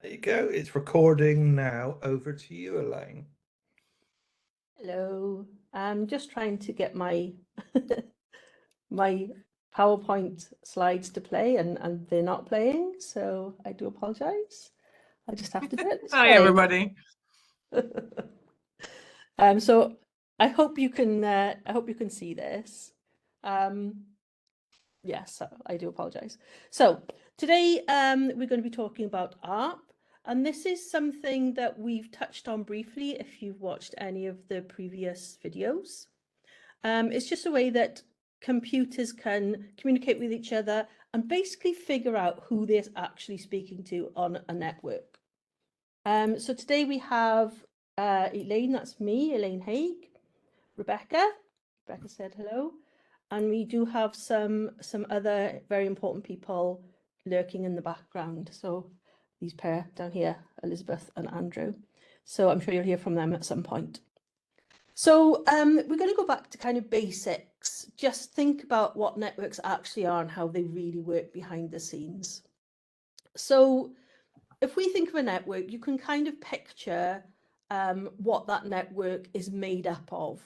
There you go. It's recording now. Over to you, Elaine. Hello. I'm just trying to get my my PowerPoint slides to play and they're not playing, so I do apologize. I just have to do it this Hi, way. everybody. So I hope you can see this. Yes, I do apologize. So today we're going to be talking about ARP, and this is something that we've touched on briefly if you've watched any of the previous videos. It's just a way that computers can communicate with each other and basically figure out who they're actually speaking to on a network. So today we have Elaine, that's me, Elaine Haig, Rebecca said hello, and we do have some other very important people lurking in the background. So these pair down here, Elizabeth and Andrew. So I'm sure you'll hear from them at some point. So we're going to go back to kind of basics. Just think about what networks actually are and how they really work behind the scenes. So if we think of a network, you can kind of picture what that network is made up of.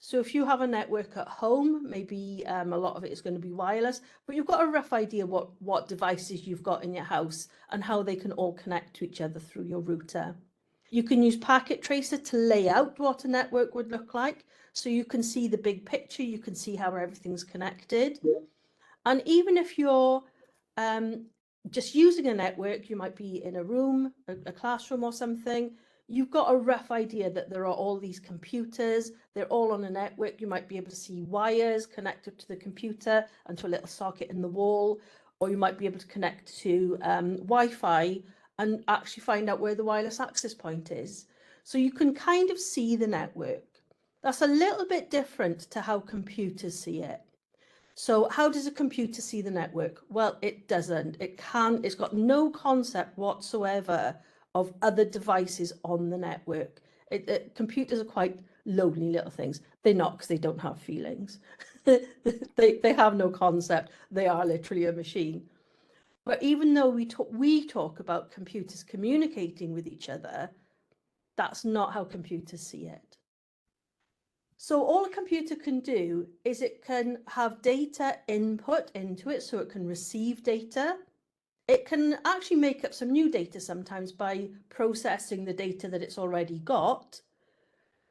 So if you have a network at home, maybe a lot of it is going to be wireless, but you've got a rough idea what devices you've got in your house and how they can all connect to each other through your router. You can use Packet Tracer to lay out what a network would look like. So you can see the big picture, you can see how everything's connected. And even if you're just using a network, you might be in a room, a classroom or something, you've got a rough idea that there are all these computers, they're all on a network. You might be able to see wires connected to the computer and to a little socket in the wall, or you might be able to connect to Wi-Fi and actually find out where the wireless access point is. So you can kind of see the network. That's a little bit different to how computers see it. So how does a computer see the network? Well, it doesn't. It's got no concept whatsoever of other devices on the network. Computers are quite lonely little things. They're not, because they don't have feelings. They have no concept. They are literally a machine. But even though we talk about computers communicating with each other, that's not how computers see it. So all a computer can do is it can have data input into it, so it can receive data. It can actually make up some new data sometimes by processing the data that it's already got,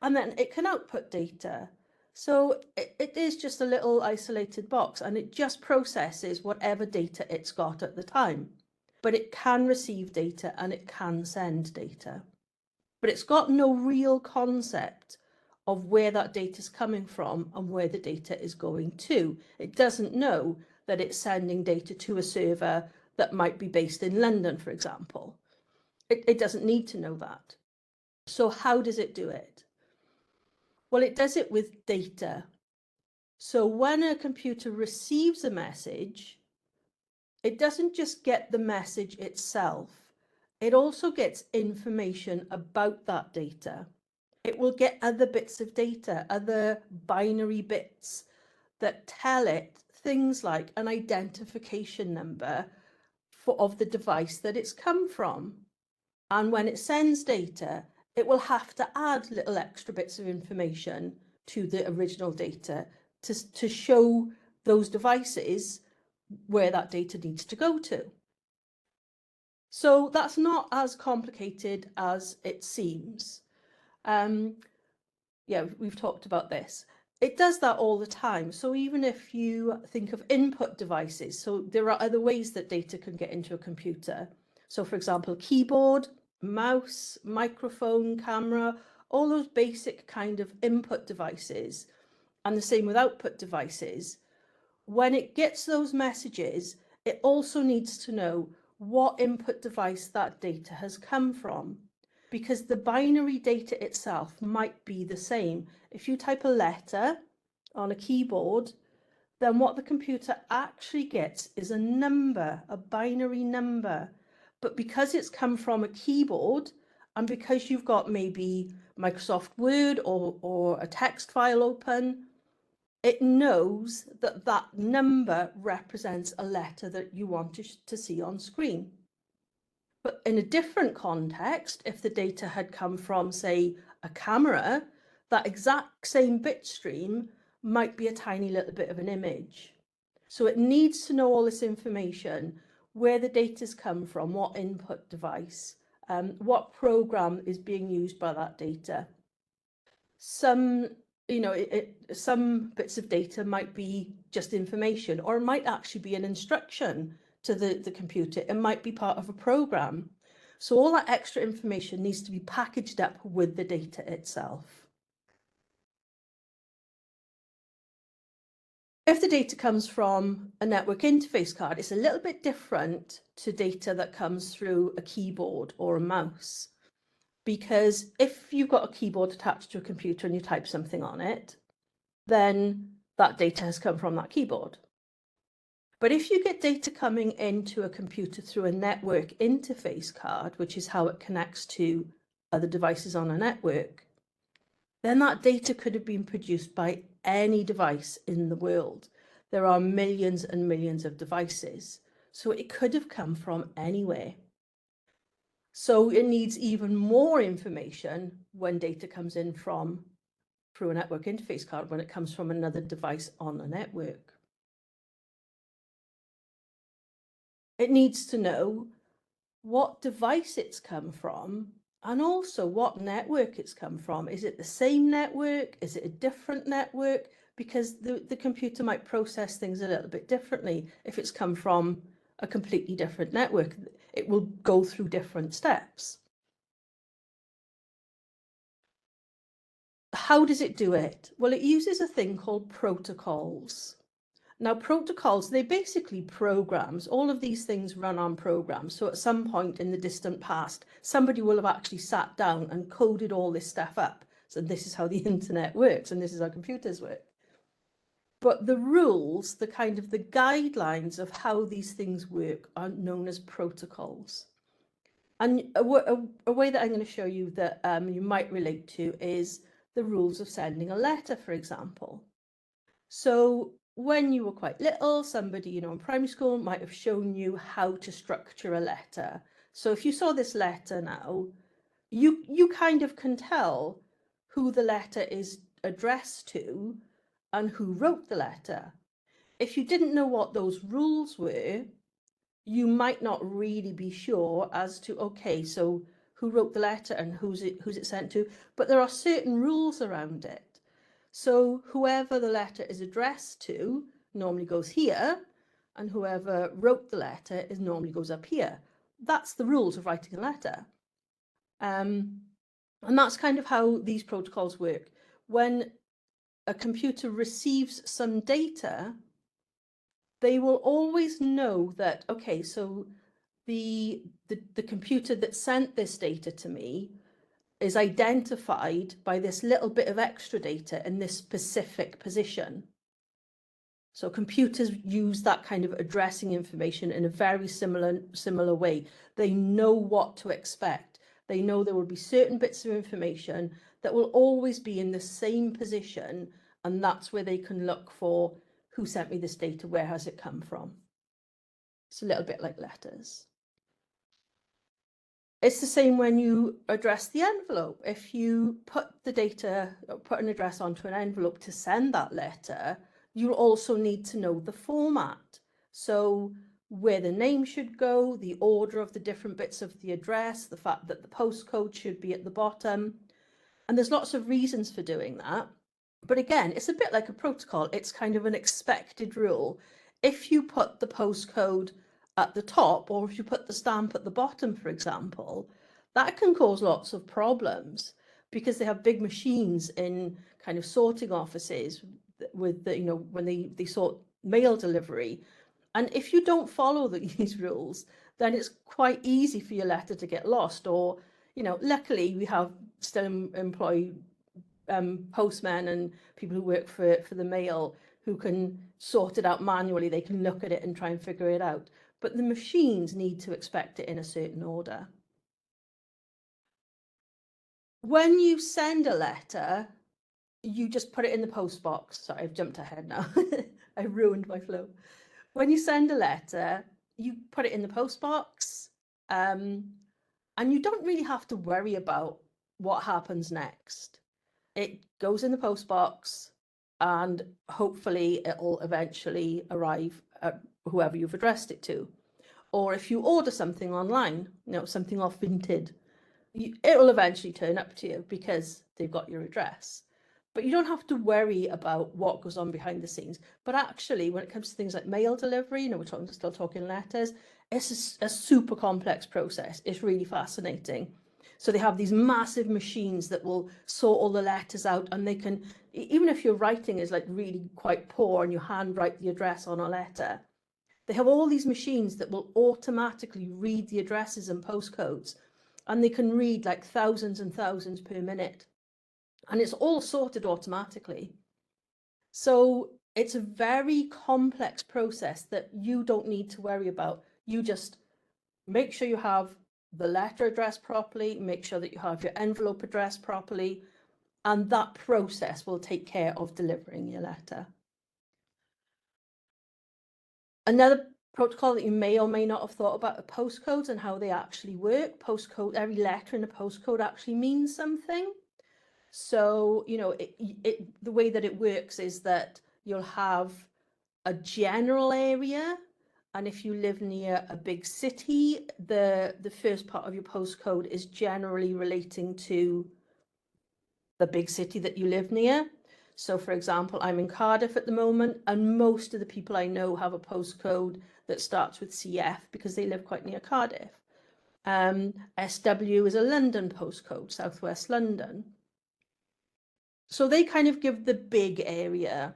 and then it can output data. So it is just a little isolated box, and it just processes whatever data it's got at the time. But it can receive data and it can send data. But it's got no real concept of where that data is coming from and where the data is going to. It doesn't know that it's sending data to a server that might be based in London, for example. It doesn't need to know that. So how does it do it? Well, it does it with data. So when a computer receives a message, it doesn't just get the message itself. It also gets information about that data. It will get other bits of data, other binary bits that tell it things like an identification number of the device that it's come from. And when it sends data, it will have to add little extra bits of information to the original data to show those devices where that data needs to go to. So that's not as complicated as it seems. Yeah, we've talked about this. It does that all the time. So even if you think of input devices, so there are other ways that data can get into a computer. So for example, keyboard, mouse, microphone, camera, all those basic kind of input devices, and the same with output devices. When it gets those messages, it also needs to know what input device that data has come from, because the binary data itself might be the same. If you type a letter on a keyboard, then what the computer actually gets is a number, a binary number. But because it's come from a keyboard, and because you've got maybe Microsoft Word or a text file open, it knows that that number represents a letter that you want to see on screen. But in a different context, if the data had come from, say, a camera, that exact same bit stream might be a tiny little bit of an image. So it needs to know all this information, where the data's come from, what input device, what program is being used by that data. Some, some bits of data might be just information, or it might actually be an instruction to the computer. It might be part of a program. So all that extra information needs to be packaged up with the data itself. If the data comes from a network interface card, it's a little bit different to data that comes through a keyboard or a mouse. Because if you've got a keyboard attached to a computer and you type something on it, then that data has come from that keyboard. But if you get data coming into a computer through a network interface card, which is how it connects to other devices on a network, then that data could have been produced by any device in the world. There are millions and millions of devices, so it could have come from anywhere. So it needs even more information when data comes in through a network interface card, when it comes from another device on the network. It needs to know what device it's come from and also what network it's come from. Is it the same network? Is it a different network? Because the computer might process things a little bit differently. If it's come from a completely different network, it will go through different steps. How does it do it? Well, it uses a thing called protocols. Now, protocols, they're basically programs. All of these things run on programs. So at some point in the distant past, somebody will have actually sat down and coded all this stuff up. So this is how the internet works and this is how computers work. But the rules, the guidelines of how these things work are known as protocols. And a way that I'm going to show you that you might relate to is the rules of sending a letter, for example. So when you were quite little, somebody, in primary school might have shown you how to structure a letter. So if you saw this letter now, you kind of can tell who the letter is addressed to and who wrote the letter. If you didn't know what those rules were, you might not really be sure as to, okay, so who wrote the letter and who's it sent to, but there are certain rules around it. So whoever the letter is addressed to normally goes here, and whoever wrote the letter normally goes up here. That's the rules of writing a letter. And that's kind of how these protocols work. When a computer receives some data, they will always know that, okay, so the computer that sent this data to me is identified by this little bit of extra data in this specific position. So computers use that kind of addressing information in a very similar way. They know what to expect. They know there will be certain bits of information that will always be in the same position, and that's where they can look for who sent me this data, where has it come from. It's a little bit like letters. It's the same when you address the envelope. If you put the data, put an address onto an envelope to send that letter, you'll also need to know the format. So where the name should go, the order of the different bits of the address, the fact that the postcode should be at the bottom. And there's lots of reasons for doing that. But again, it's a bit like a protocol. It's kind of an expected rule. If you put the postcode at the top, or if you put the stamp at the bottom, for example, that can cause lots of problems because they have big machines in kind of sorting offices with the, when they sort mail delivery. And if you don't follow these rules, then it's quite easy for your letter to get lost. Or, luckily we have still employ postmen and people who work for the mail who can sort it out manually. They can look at it and try and figure it out. But the machines need to expect it in a certain order. When you send a letter, you just put it in the post box. Sorry, I've jumped ahead now. I ruined my flow. When you send a letter, you put it in the post box And you don't really have to worry about what happens next. It goes in the post box and hopefully it'll eventually arrive at whoever you've addressed it to. Or if you order something online, something off Vinted, it'll eventually turn up to you because they've got your address. But you don't have to worry about what goes on behind the scenes. But actually, when it comes to things like mail delivery, we're still talking letters, it's a super complex process. It's really fascinating. So they have these massive machines that will sort all the letters out, and they can, even if your writing is like really quite poor and you handwrite the address on a letter, they have all these machines that will automatically read the addresses and postcodes, and they can read like thousands and thousands per minute. And it's all sorted automatically. So it's a very complex process that you don't need to worry about. You just make sure you have the letter addressed properly, make sure that you have your envelope addressed properly, and that process will take care of delivering your letter. Another protocol that you may or may not have thought about are postcodes and how they actually work. Postcode, every letter in a postcode actually means something. So, the way that it works is that you'll have a general area, and if you live near a big city, the first part of your postcode is generally relating to the big city that you live near. So, for example, I'm in Cardiff at the moment, and most of the people I know have a postcode that starts with CF because they live quite near Cardiff. SW is a London postcode, Southwest London. So they kind of give the big area,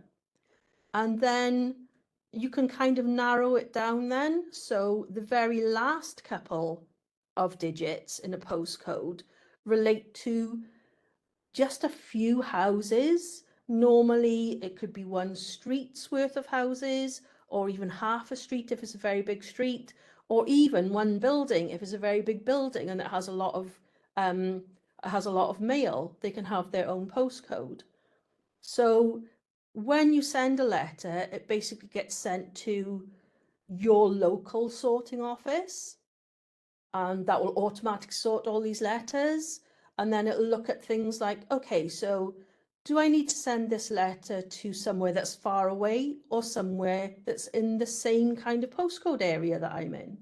and then you can kind of narrow it down then. So the very last couple of digits in a postcode relate to just a few houses. Normally it could be one street's worth of houses, or even half a street if it's a very big street, or even one building if it's a very big building and it has a lot of mail. They can have their own postcode. So when you send a letter, it basically gets sent to your local sorting office, and that will automatically sort all these letters. And then it'll look at things like, okay, so do I need to send this letter to somewhere that's far away or somewhere that's in the same kind of postcode area that I'm in?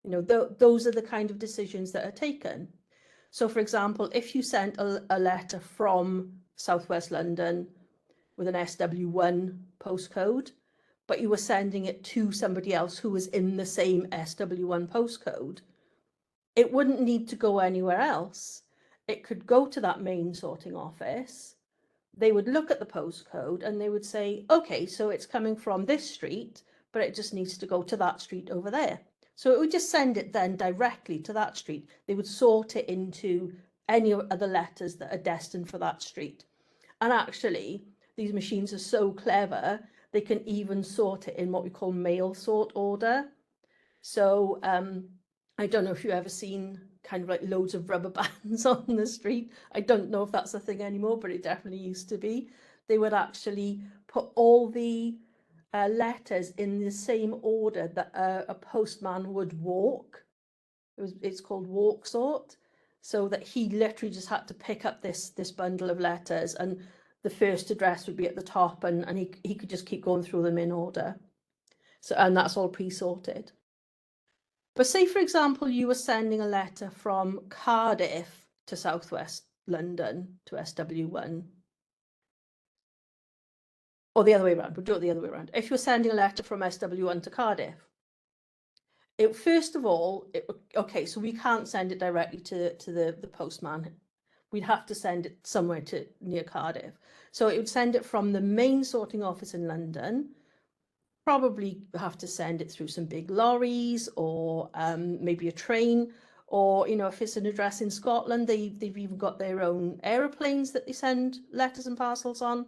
Those are the kind of decisions that are taken. So, for example, if you sent a letter from Southwest London with an SW1 postcode, but you were sending it to somebody else who was in the same SW1 postcode, it wouldn't need to go anywhere else. It could go to that main sorting office. They would look at the postcode and they would say, okay, so it's coming from this street, but it just needs to go to that street over there. So it would just send it then directly to that street. They would sort it into any other letters that are destined for that street. And actually, these machines are so clever, they can even sort it in what we call mail sort order. So I don't know if you've ever seen kind of like loads of rubber bands on the street. I don't know if that's a thing anymore, but it definitely used to be. They would actually put all the letters in the same order that a postman would walk. It's called walk sort. So that he literally just had to pick up this bundle of letters, and the first address would be at the top, and he could just keep going through them in order. So, and that's all pre-sorted. But say, for example, you were sending a letter from Cardiff to Southwest London to SW1, or the other way around. We'll do it the other way around. If you're sending a letter from SW1 to Cardiff, first of all, okay, so we can't send it directly to the postman. We'd have to send it somewhere near Cardiff. So it would send it from the main sorting office in London. Probably have to send it through some big lorries, or maybe a train, or if it's an address in Scotland, they've even got their own aeroplanes that they send letters and parcels on.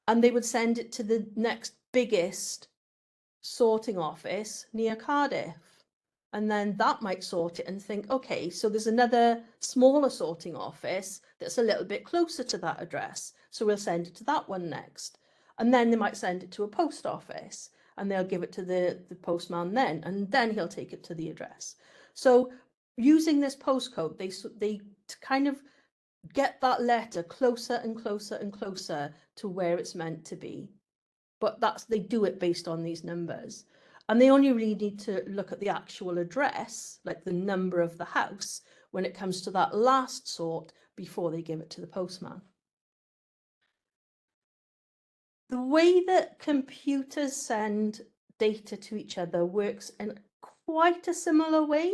And they would send it to the next biggest sorting office near Cardiff. And then that might sort it and think, okay, so there's another smaller sorting office that's a little bit closer to that address, so we'll send it to that one next. And then they might send it to a post office, and they'll give it to the postman then, and then he'll take it to the address. So using this postcode, they kind of get that letter closer and closer and closer to where it's meant to be. But they do it based on these numbers. And they only really need to look at the actual address, like the number of the house, when it comes to that last sort before they give it to the postman. The way that computers send data to each other works in quite a similar way.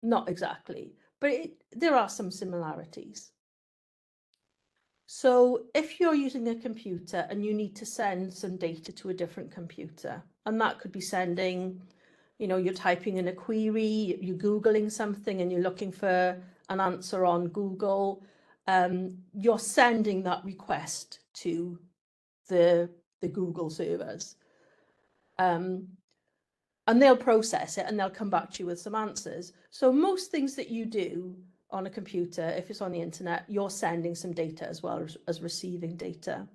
Not exactly, but there are some similarities. So if you're using a computer and you need to send some data to a different computer, and that could be sending, you're typing in a query, you're Googling something and you're looking for an answer on Google, you're sending that request to the Google servers. And they'll process it and they'll come back to you with some answers. So most things that you do on a computer, if it's on the internet, you're sending some data as well as receiving data.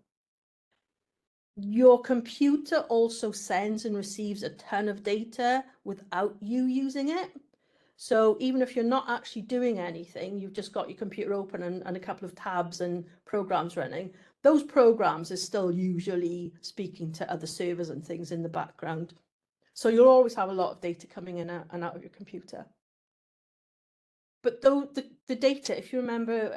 Your computer also sends and receives a ton of data without you using it. So even if you're not actually doing anything, you've just got your computer open and a couple of tabs and programs running, those programs are still usually speaking to other servers and things in the background. So you'll always have a lot of data coming in and out of your computer. But though the data, if you remember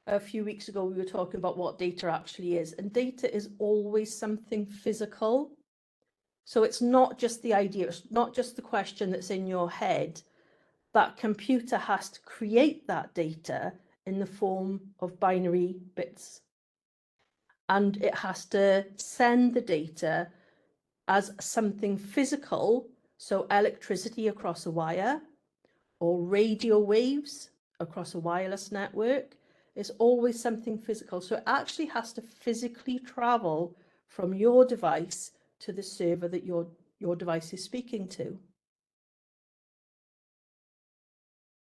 a few weeks ago, we were talking about what data actually is, and data is always something physical. So it's not just the idea, it's not just the question that's in your head. That computer has to create that data in the form of binary bits. And it has to send the data as something physical, so electricity across a wire or radio waves across a wireless network. Is always something physical. So it actually has to physically travel from your device to the server that your device is speaking to.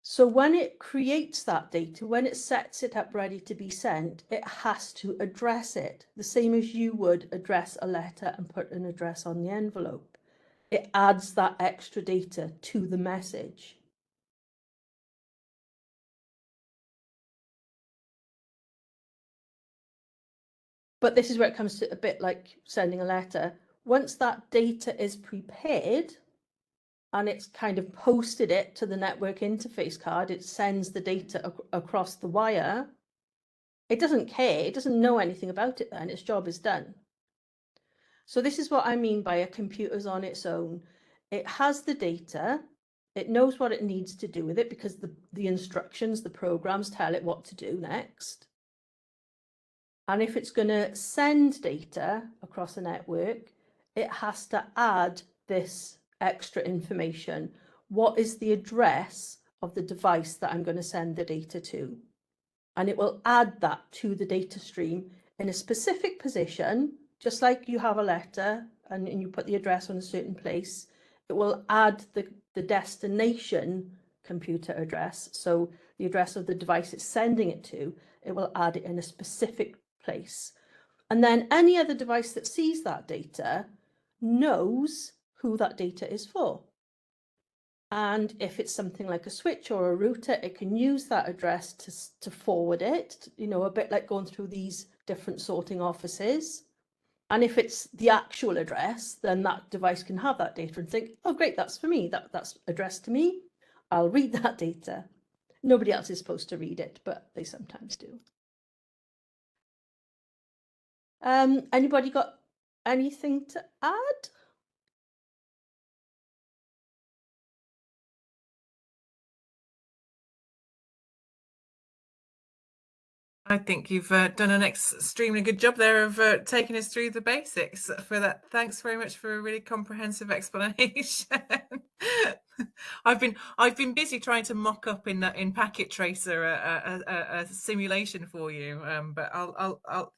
So when it creates that data, when it sets it up ready to be sent, it has to address it, the same as you would address a letter and put an address on the envelope. It adds that extra data to the message. But this is where it comes to a bit like sending a letter. Once that data is prepared and it's kind of posted it to the network interface card, it sends the data across the wire. It doesn't care, it doesn't know anything about it then, its job is done. So this is what I mean by a computer's on its own. It has the data, it knows what it needs to do with it because the instructions, the programs tell it what to do next. And if it's going to send data across a network, it has to add this extra information. What is the address of the device that I'm going to send the data to? And it will add that to the data stream in a specific position, just like you have a letter and you put the address on a certain place. It will add the destination computer address, so the address of the device it's sending it to, it will add it in a specific place. And then any other device that sees that data knows who that data is for. And if it's something like a switch or a router, it can use that address to forward it, a bit like going through these different sorting offices. And if it's the actual address, then that device can have that data and think, oh, great, that's for me. That's addressed to me. I'll read that data. Nobody else is supposed to read it, but they sometimes do. Anybody got anything to add? I think you've done an extremely good job there of taking us through the basics. For that, thanks very much for a really comprehensive explanation. I've been busy trying to mock up in Packet Tracer a simulation for you, but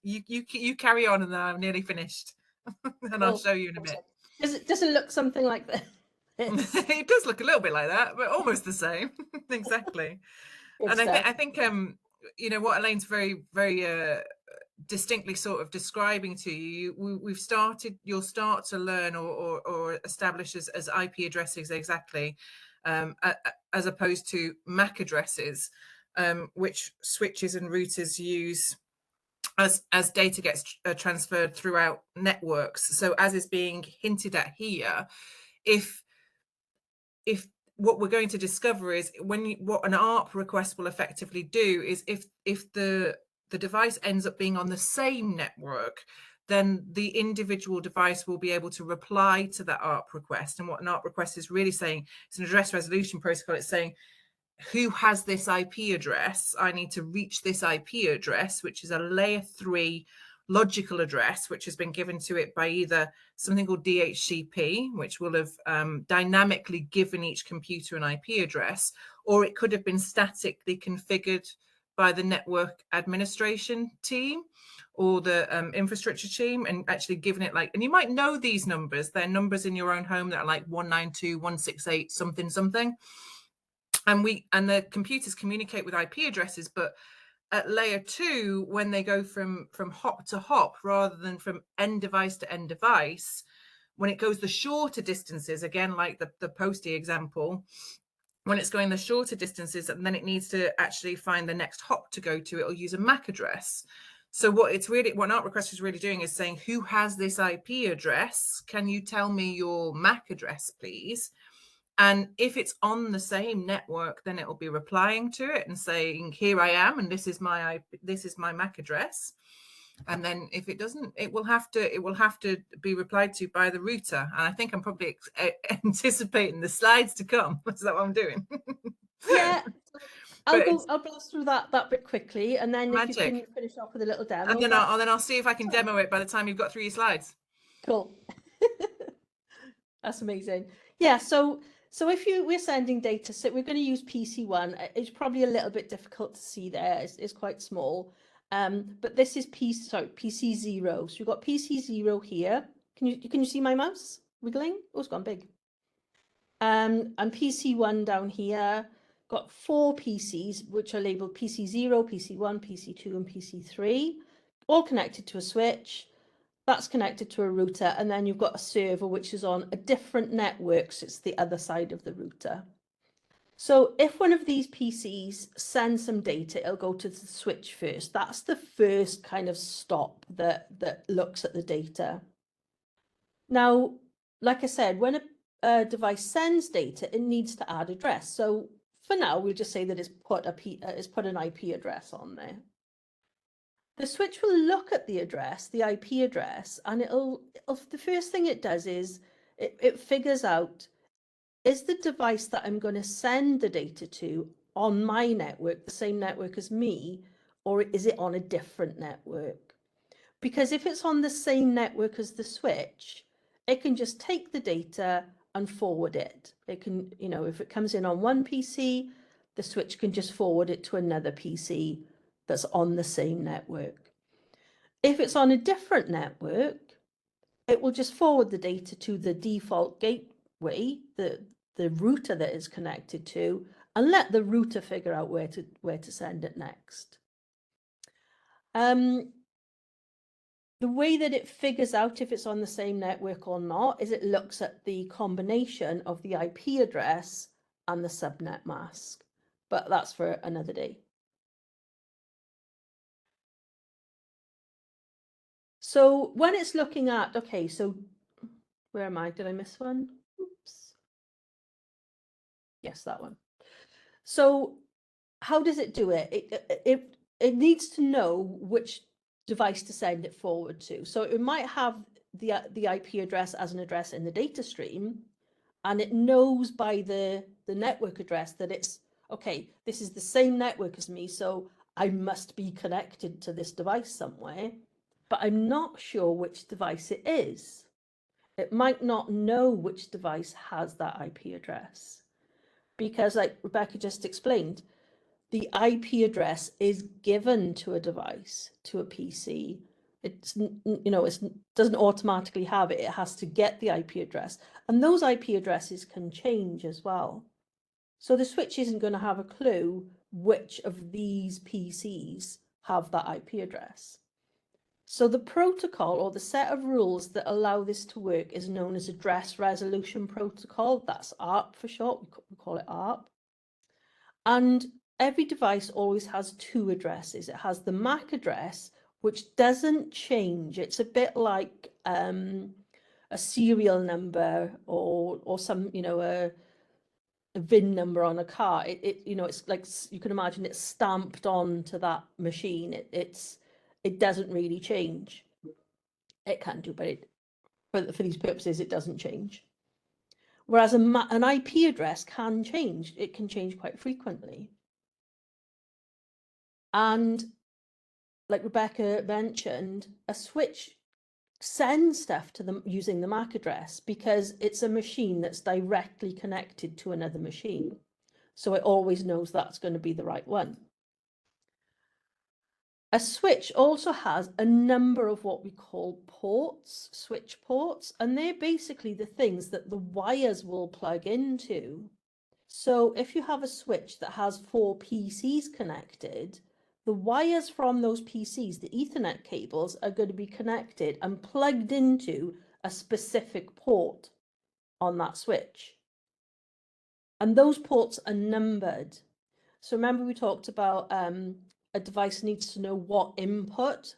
you carry on, and then I'm nearly finished, and I'll show you in a bit. Does it look something like this? It does look a little bit like that, but almost the same. Exactly. And I think what Elaine's very, very distinctly sort of describing to you, you'll start to learn or establish as IP addresses exactly as opposed to MAC addresses, which switches and routers use as data gets transferred throughout networks. So as is being hinted at here, if what we're going to discover is what an ARP request will effectively do is if the device ends up being on the same network, then the individual device will be able to reply to that ARP request. And what an ARP request is really saying, it's an address resolution protocol. It's saying, who has this IP address? I need to reach this IP address, which is a layer 3 logical address, which has been given to it by either something called DHCP, which will have dynamically given each computer an IP address, or it could have been statically configured by the network administration team or the infrastructure team, and actually given it and you might know these numbers. They're numbers in your own home that are like 192.168 something something. And the computers communicate with IP addresses, but at layer 2, when they go from hop to hop rather than from end device to end device, when it goes the shorter distances, again, like the postie example, when it's going the shorter distances, and then it needs to actually find the next hop to go to, it'll use a MAC address. So what an ARP request is really doing is saying, who has this IP address? Can you tell me your MAC address, please? And if it's on the same network, then it will be replying to it and saying, here I am, and this is my MAC address. And then if it doesn't, it will have to be replied to by the router. And I think I'm probably anticipating the slides to come. Is that what I'm doing? Yeah. I'll blast through that bit quickly, and then if you can finish off with a little demo. And then I'll see if I can demo it by the time you've got through your slides. Cool. That's amazing. Yeah, so we're sending data, so we're going to use PC1. It's probably a little bit difficult to see there. It's quite small. But this is PC0. So you've got PC0 here. Can you see my mouse wiggling? Oh, it's gone big. And PC1 down here. Got 4 PCs, which are labeled PC0, PC1, PC2, and PC3, all connected to a switch. That's connected to a router, and then you've got a server which is on a different network, so it's the other side of the router. So if one of these PCs sends some data, it'll go to the switch first. That's the first kind of stop that looks at the data. Now, like I said, when a device sends data, it needs to add address. So for now, we'll just say that it's put an IP address on there. The switch will look at the address, the IP address, and the first thing it does is it figures out, is the device that I'm going to send the data to on my network, the same network as me, or is it on a different network? Because if it's on the same network as the switch, it can just take the data and forward it. It can, if it comes in on one PC, the switch can just forward it to another PC that's on the same network. If it's on a different network, it will just forward the data to the default gateway, the router that is connected to, and let the router figure out where to send it next. The way that it figures out if it's on the same network or not is it looks at the combination of the IP address and the subnet mask, but that's for another day. So when it's looking at, okay, so where am I? Did I miss one? Oops. Yes, that one. So how does it do it? It needs to know which device to send it forward to. So it might have the IP address as an address in the data stream, and it knows by the network address that it's, okay, this is the same network as me, so I must be connected to this device somewhere, but I'm not sure which device it is. It might not know which device has that IP address, because like Rebecca just explained, the IP address is given to a device, to a PC. It doesn't automatically have it. It has to get the IP address. And those IP addresses can change as well. So the switch isn't going to have a clue which of these PCs have that IP address. So the protocol, or the set of rules that allow this to work, is known as Address Resolution Protocol. That's ARP for short. We call it ARP. And every device always has two addresses. It has the MAC address, which doesn't change. It's a bit like a serial number or some, a VIN number on a car. It's like, you can imagine it's stamped onto that machine. It doesn't really change. It can do, but for these purposes, it doesn't change. Whereas an IP address can change. It can change quite frequently. And like Rebecca mentioned, a switch sends stuff to them using the MAC address because it's a machine that's directly connected to another machine. So it always knows that's going to be the right one. A switch also has a number of what we call ports, switch ports, and they're basically the things that the wires will plug into. So if you have a switch that has 4 PCs connected, the wires from those PCs, the Ethernet cables, are going to be connected and plugged into a specific port on that switch. And those ports are numbered. So remember we talked about a device needs to know what input,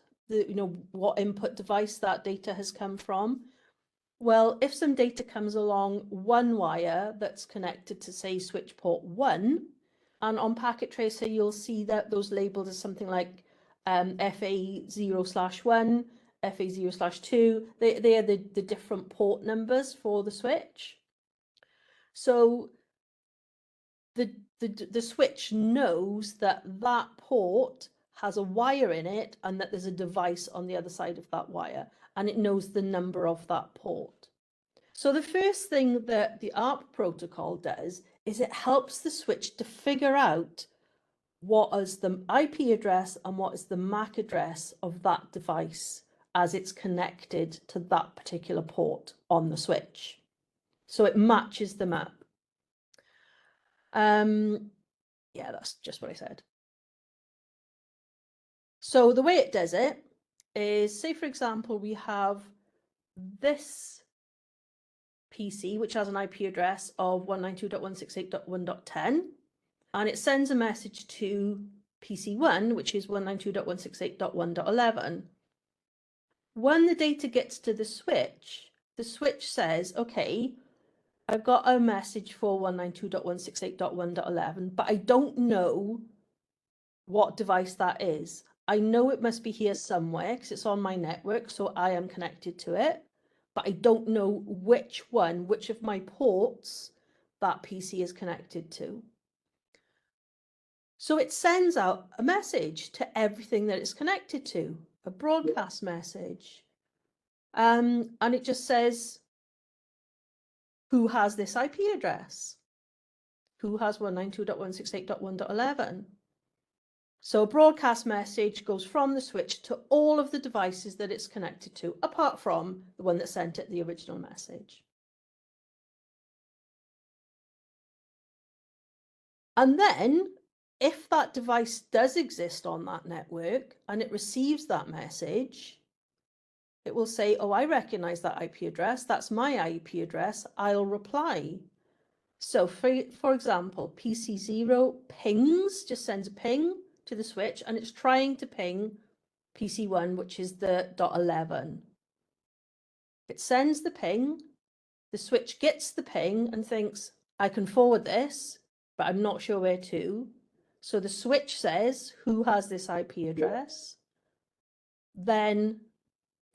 what input device that data has come from. Well, if some data comes along one wire that's connected to, say, switch port 1, and on Packet Tracer, you'll see that those labeled as something like FA0/1, FA0/2. They are the different port numbers for the switch. So the switch knows that that port has a wire in it and that there's a device on the other side of that wire, and it knows the number of that port. So the first thing that the ARP protocol does is it helps the switch to figure out what is the IP address and what is the MAC address of that device as it's connected to that particular port on the switch. So it matches them up. Yeah, that's just what I said. So the way it does it is, say, for example, we have this PC, which has an IP address of 192.168.1.10, and it sends a message to PC1, which is 192.168.1.11. When the data gets to the switch says, okay, I've got a message for 192.168.1.11, but I don't know what device that is. I know it must be here somewhere because it's on my network, so I am connected to it, but I don't know which of my ports that PC is connected to. So it sends out a message to everything that it's connected to, a broadcast message. And it just says, who has this IP address? Who has 192.168.1.11? So a broadcast message goes from the switch to all of the devices that it's connected to, apart from the one that sent it the original message. And then, if that device does exist on that network and it receives that message, it will say, oh, I recognize that IP address. That's my IP address. I'll reply. So for example, PC0 pings, just sends a ping to the switch, and it's trying to ping PC1, which is the .11. It sends the ping, the switch gets the ping and thinks, I can forward this, but I'm not sure where to. So the switch says, who has this IP address? Then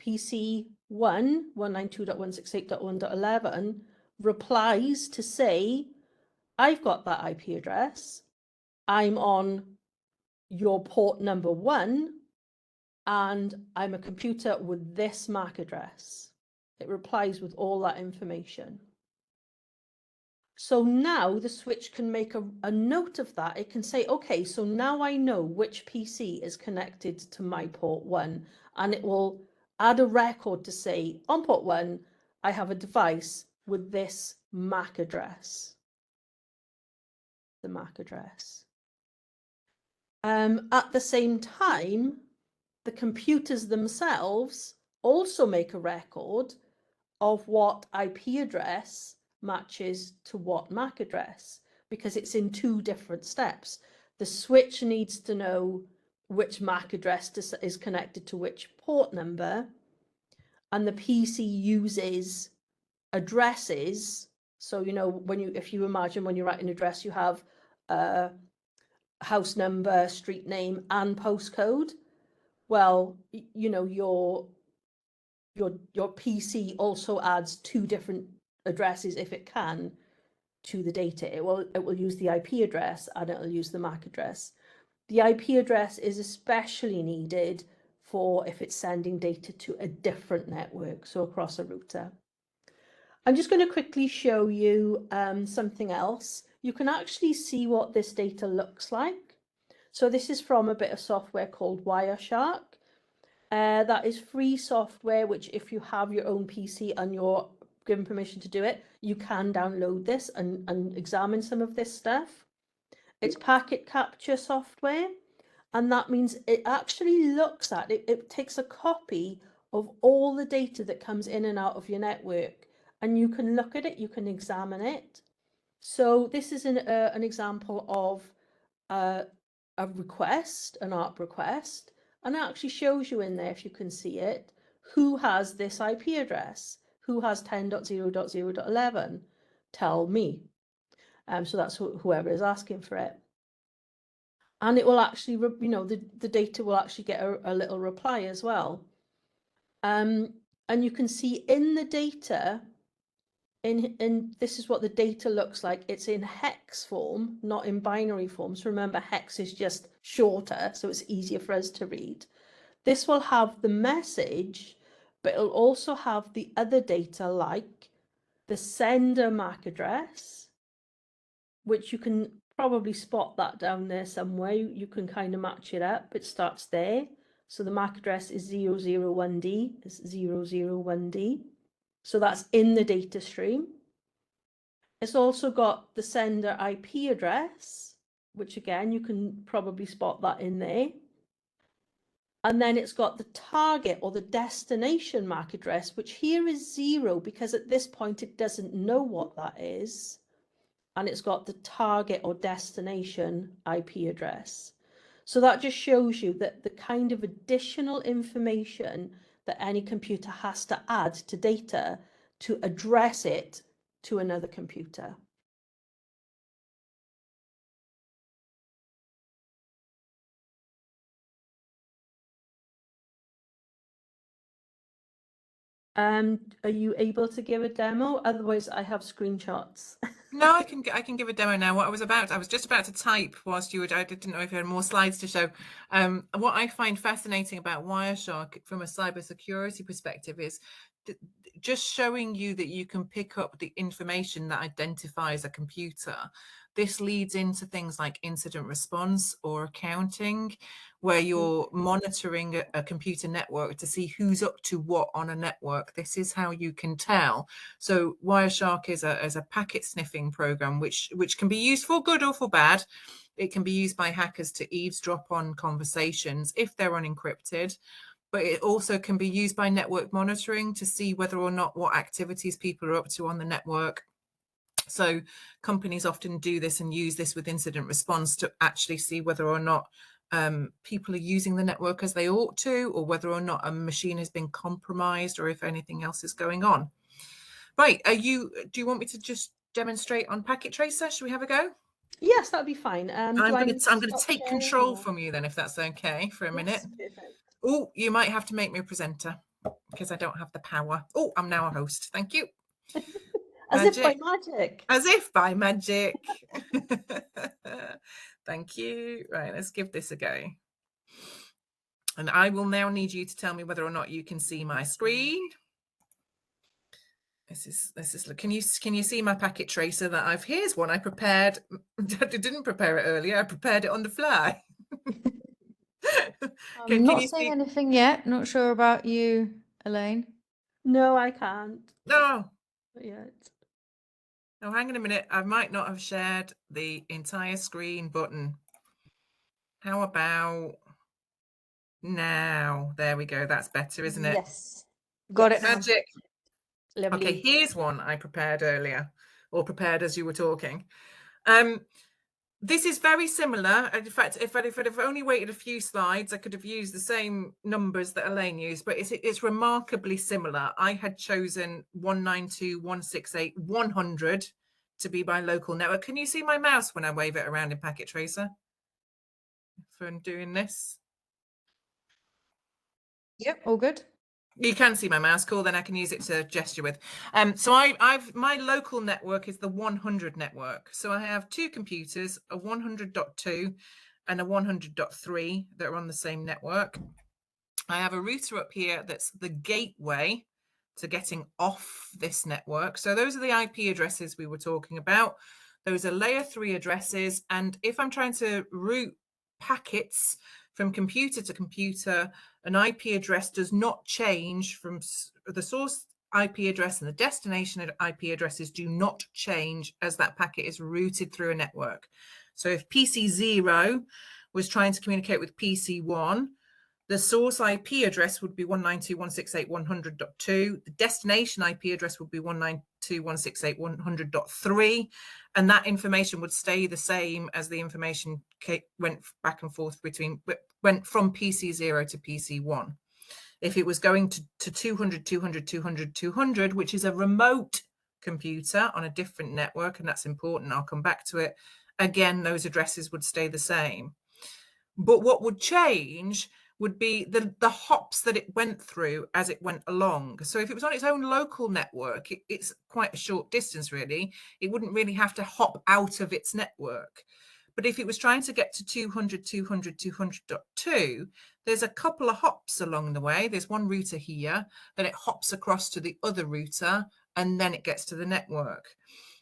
PC1, 192.168.1.11, replies to say, I've got that IP address. I'm on your port number 1, and I'm a computer with this MAC address. It replies with all that information. So now the switch can make a note of that. It can say, okay, so now I know which PC is connected to my port 1, and it will add a record to say, on port 1, I have a device with this MAC address. The MAC address. At the same time, the computers themselves also make a record of what IP address matches to what MAC address, because it's in two different steps. The switch needs to know which MAC address is connected to which port number, and the PC uses addresses. So, you know, if you imagine when you write an address, you have house number, street name, and postcode. Well, you know, your PC also adds two different addresses if it can to the data. It will use the IP address and it will use the MAC address. The IP address is especially needed for if it's sending data to a different network, so across a router. I'm just going to quickly show you something else. You can actually see what this data looks like. So this is from a bit of software called Wireshark. That is free software, which if you have your own PC and you're given permission to do it, you can download this and examine some of this stuff. It's packet capture software, and that means it actually looks at it. It takes a copy of all the data that comes in and out of your network, and you can look at it, you can examine it. So this is an example of a request, an ARP request, and it actually shows you in there, if you can see it, who has this IP address, who has 10.0.0.11, tell me. So that's whoever is asking for it. And it will actually, you know, the data will actually get a little reply as well. And you can see in the data, in this is what the data looks like. It's in hex form, not in binary form. So remember, hex is just shorter, so it's easier for us to read. This will have the message, but it'll also have the other data like the sender MAC address, which you can probably spot that down there somewhere. You can kind of match it up. It starts there. So the MAC address is 001D, it's 001D. So that's in the data stream. It's also got the sender IP address, which again, you can probably spot that in there. And then it's got the target or the destination MAC address, which here is 0 because at this point it doesn't know what that is. And it's got the target or destination IP address. So that just shows you that the kind of additional information that any computer has to add to data to address it to another computer. Are you able to give a demo? Otherwise, I have screenshots. No, I can give a demo now. I was just about to type whilst you were. I didn't know if you had more slides to show. What I find fascinating about Wireshark from a cybersecurity perspective is just showing you that you can pick up the information that identifies a computer. This leads into things like incident response or accounting, where you're monitoring a computer network to see who's up to what on a network. This is how you can tell. So Wireshark is a packet sniffing program, which can be used for good or for bad. It can be used by hackers to eavesdrop on conversations if they're unencrypted. But it also can be used by network monitoring to see whether or not what activities people are up to on the network. So companies often do this and use this with incident response to actually see whether or not people are using the network as they ought to, or whether or not a machine has been compromised, or if anything else is going on. Right, do you want me to just demonstrate on Packet Tracer? Should we have a go? Yes, that'd be fine. I'm going to take control from you then, if that's okay, for a minute. Perfect. Oh, you might have to make me a presenter because I don't have the power. Oh, I'm now a host. Thank you. As if by magic. As if by magic. Thank you. Right, let's give this a go. And I will now need you to tell me whether or not you can see my screen. This is look. Can you see my packet tracer that I've? Here's one I prepared. I didn't prepare it earlier. I prepared it on the fly. I'm not seeing anything yet. Not sure about you, Elaine. No, I can't. No. Not yet. Oh, hang on a minute. I might not have shared the entire screen button. How about Now, there we go. That's better, isn't it? Yes. Got Yes. it now. Magic. Lovely. Okay, here's one I prepared earlier, or prepared as you were talking. This is very similar. In fact, if I'd have only waited a few slides, I could have used the same numbers that Elaine used, but it's remarkably similar. I had chosen 192.168.100 to be my local network. Can you see my mouse when I wave it around in Packet Tracer for doing this? Yep, all good. You can see my mouse. Cool. Then I can use it to gesture with. So my local network is the 100 network. So I have two computers, a 100.2 and a 100.3 that are on the same network. I have a router up here that's the gateway to getting off this network. So those are the IP addresses we were talking about. Those are layer 3 addresses. And if I'm trying to route packets from computer to computer, an IP address does not change from the source IP address, and the destination IP addresses do not change as that packet is routed through a network. So if PC0 was trying to communicate with PC1, the source IP address would be 192.168.100.2. The destination IP address would be 192.168.100.3. And that information would stay the same as the information went back and forth went from PC0 to PC1. If it was going to 200, 200, 200, 200, which is a remote computer on a different network, and that's important, I'll come back to it, again, those addresses would stay the same. But what would change would be the hops that it went through as it went along. So if it was on its own local network, it's quite a short distance, really. It wouldn't really have to hop out of its network. But if it was trying to get to 200, 200, 200.2, there's a couple of hops along the way. There's one router here, then it hops across to the other router, and then it gets to the network.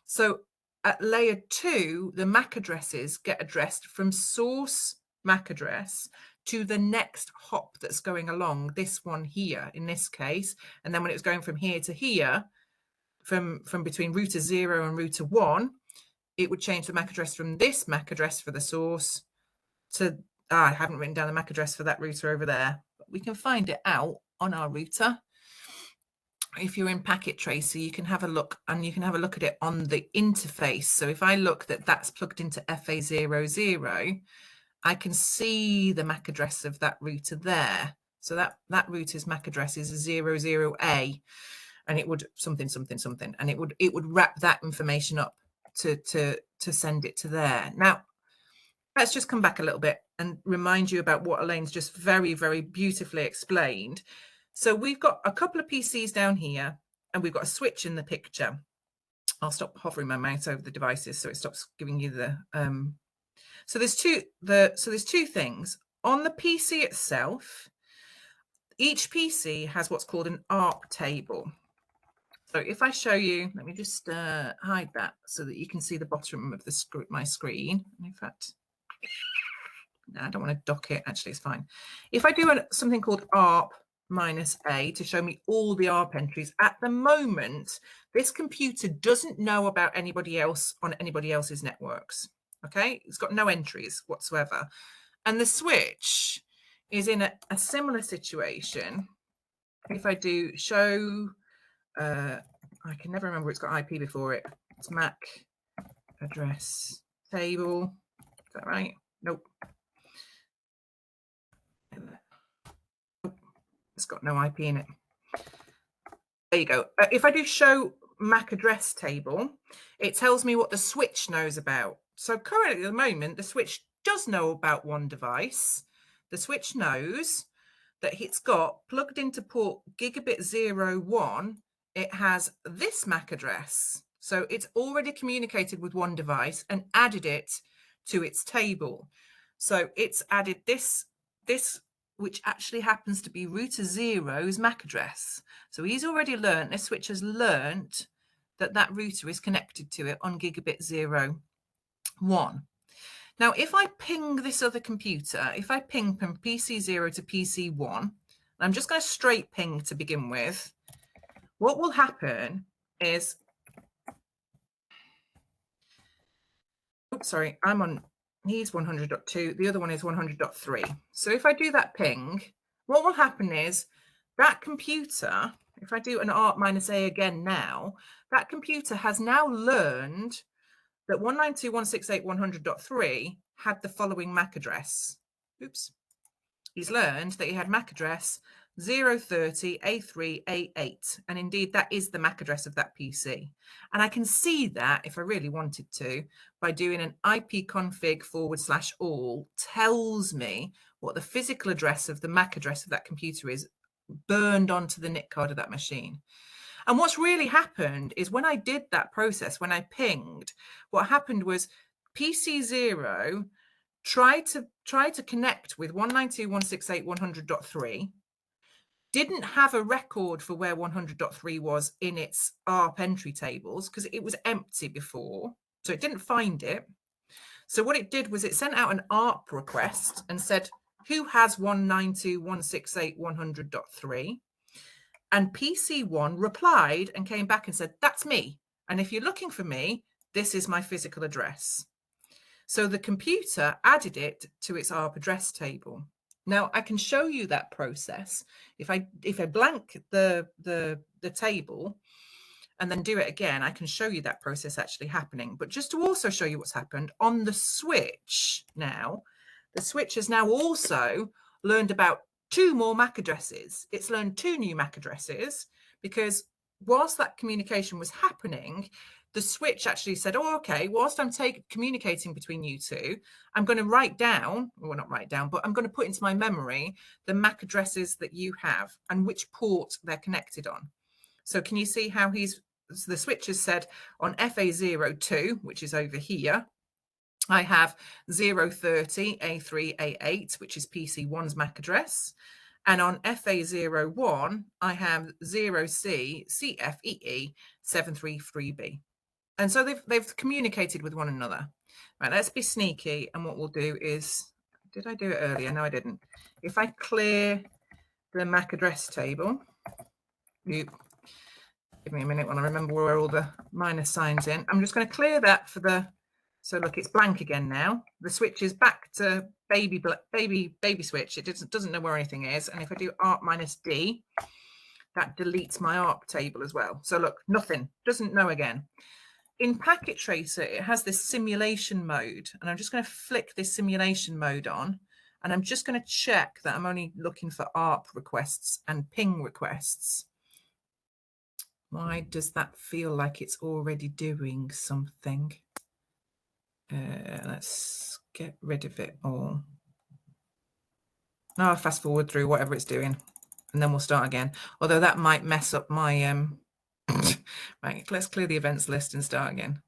So at layer 2, the MAC addresses get addressed from source MAC address to the next hop that's going along, this one here in this case. And then when it was going from here to here, from between router 0 and router 1, it would change the MAC address from this MAC address for the source to, I haven't written down the MAC address for that router over there, but we can find it out on our router. If you're in Packet Tracer, you can have a look, and you can have a look at it on the interface. So if I look that's plugged into FA00, I can see the MAC address of that router there. So that router's MAC address is 00A, and it would something, and it would wrap that information up to send it to there. Now, let's just come back a little bit and remind you about what Elaine's just very, very beautifully explained. So we've got a couple of PCs down here, and we've got a switch in the picture. I'll stop hovering my mouse over the devices so it stops giving you the So there's two things. On the PC itself, each PC has what's called an ARP table. So if I show you, let me just hide that so that you can see the bottom of my screen. In fact, no, I don't want to dock it. Actually, it's fine. If I do something called ARP -A to show me all the ARP entries, at the moment, this computer doesn't know about anybody else on anybody else's networks. Okay, it's got no entries whatsoever. And the switch is in a similar situation. If I do show, I can never remember, it's got IP before it. It's MAC address table. Is that right? Nope. It's got no IP in it. There you go. If I do show MAC address table, it tells me what the switch knows about. So currently at the moment, the switch does know about one device. The switch knows that it's got plugged into port gigabit 01, it has this MAC address. So it's already communicated with one device and added it to its table. So it's added this which actually happens to be router 0's MAC address. So he's already learned, this switch has learned that router is connected to it on gigabit 01. Now, if I ping this other computer, if I ping from PC0 to PC1, I'm just going to straight ping to begin with, what will happen is, oops, sorry, I'm on he's 100.2, the other one is 100.3. So if I do that ping, what will happen is that computer, if I do an ARP -A again now, that computer has now learned that 192.168.100.3 had the following MAC address. Oops. He's learned that he had MAC address 030 A3 A8. And indeed, that is the MAC address of that PC. And I can see that if I really wanted to, by doing an ipconfig/all tells me what the physical address of the MAC address of that computer is burned onto the NIC card of that machine. And what's really happened is when I did that process, when I pinged, what happened was PC0 tried to connect with 192.168.100.3, didn't have a record for where 100.3 was in its ARP entry tables because it was empty before, so it didn't find it. So what it did was it sent out an ARP request and said, who has 192.168.100.3? And PC1 replied and came back and said, that's me. And if you're looking for me, this is my physical address. So the computer added it to its ARP address table. Now I can show you that process. If I blank the table and then do it again, I can show you that process actually happening. But just to also show you what's happened on the switch now, the switch has now also learned about 2 more MAC addresses. It's learned 2 new MAC addresses because whilst that communication was happening, the switch actually said, oh, okay, whilst I'm communicating between you two, I'm going to write down, well, not write down, but I'm going to put into my memory the MAC addresses that you have and which port they're connected on. So can you see how the switch has said on FA02, which is over here, I have 030 A3 A8, which is PC1's MAC address. And on FA01, I have 0C CFEE 733B. And so they've communicated with one another. Right, let's be sneaky. And what we'll do is, did I do it earlier? No, I didn't. If I clear the MAC address table, give me a minute when I remember where all the minus signs in. I'm just going to clear that for the, so look, it's blank again now. The switch is back to baby switch. It doesn't know where anything is. And if I do ARP -D, that deletes my ARP table as well. So look, nothing, doesn't know again. In Packet Tracer, it has this simulation mode, and I'm just going to flick this simulation mode on, and I'm just going to check that I'm only looking for ARP requests and ping requests. Why does that feel like it's already doing something? Let's get rid of it all. Now I'll fast forward through whatever it's doing, and then we'll start again. Although that might mess up my right, let's clear the events list and start again.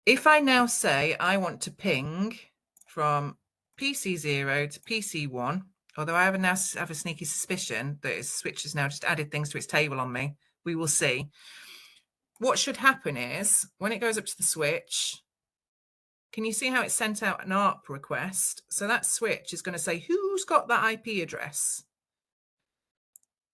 If I now say I want to ping from PC0 to PC1, although I now have a sneaky suspicion that its switch has now just added things to its table on me, we will see. What should happen is when it goes up to the switch, can you see how it sent out an ARP request? So that switch is going to say, who's got that IP address?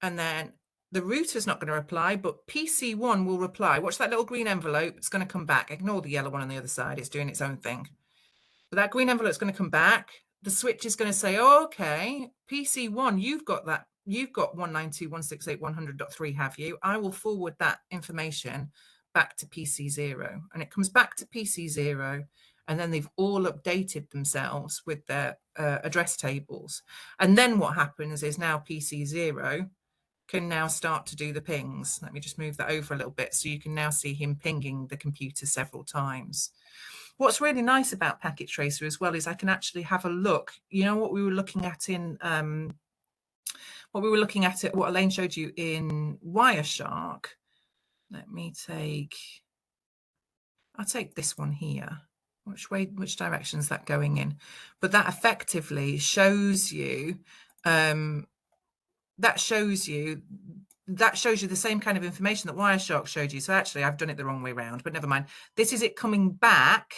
And then the router's not going to reply, but PC1 will reply. Watch that little green envelope. It's going to come back. Ignore the yellow one on the other side. It's doing its own thing. But that green envelope's going to come back. The switch is going to say, oh, okay, PC1, you've got that. You've got 192.168.100.3, have you? I will forward that information back to PC0. And it comes back to PC0. And then they've all updated themselves with their address tables. And then what happens is now PC0 can now start to do the pings. Let me just move that over a little bit so you can now see him pinging the computer several times. What's really nice about Packet Tracer as well is I can actually have a look. You know what we were looking at in what Elaine showed you in Wireshark. Let me I'll take this one here. Which direction is that going in? But that effectively shows you that shows you the same kind of information that Wireshark showed you. So actually I've done it the wrong way around, but never mind. This is it coming back.